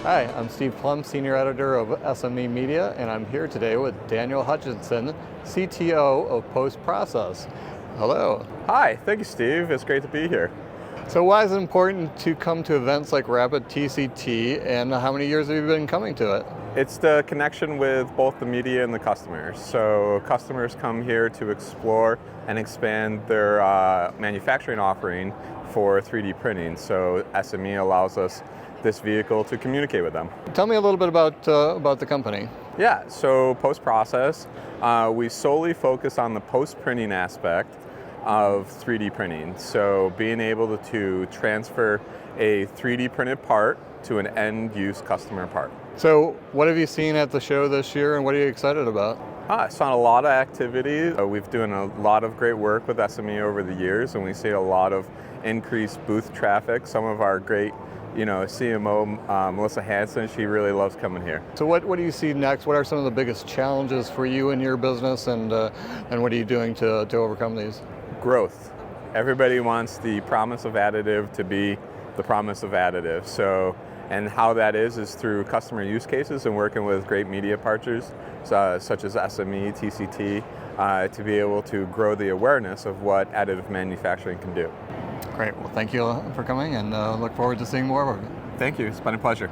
Hi, I'm Steve Plum, Senior Editor of SME Media, and I'm here today with Daniel Hutchinson, CTO of PostProcess. Hello. Hi, thank you, Steve. It's great to be here. So why is it important to come to events like RAPID TCT, and how many years have you been coming to it? It's the connection with both the media and the customers. So customers come here to explore and expand their manufacturing offering for 3D printing. So SME allows us this vehicle to communicate with them. Tell me a little bit about the company. Yeah, so PostProcess, we solely focus on the post-printing aspect of 3D printing. So being able to transfer a 3D printed part to an end-use customer part. So what have you seen at the show this year, and what are you excited about? I saw a lot of activity. We've done a lot of great work with SME over the years, and we see a lot of increased booth traffic. Some of our great CMO, Melissa Hansen, she really loves coming here. So what do you see next? What are some of the biggest challenges for you in your business, and what are you doing to overcome these? Growth. Everybody wants the promise of additive to be the promise of additive. So, and how that is through customer use cases and working with great media partners such as SME, TCT, to be able to grow the awareness of what additive manufacturing can do. Great. Well, thank you for coming, and look forward to seeing more of it. Thank you. It's been a pleasure.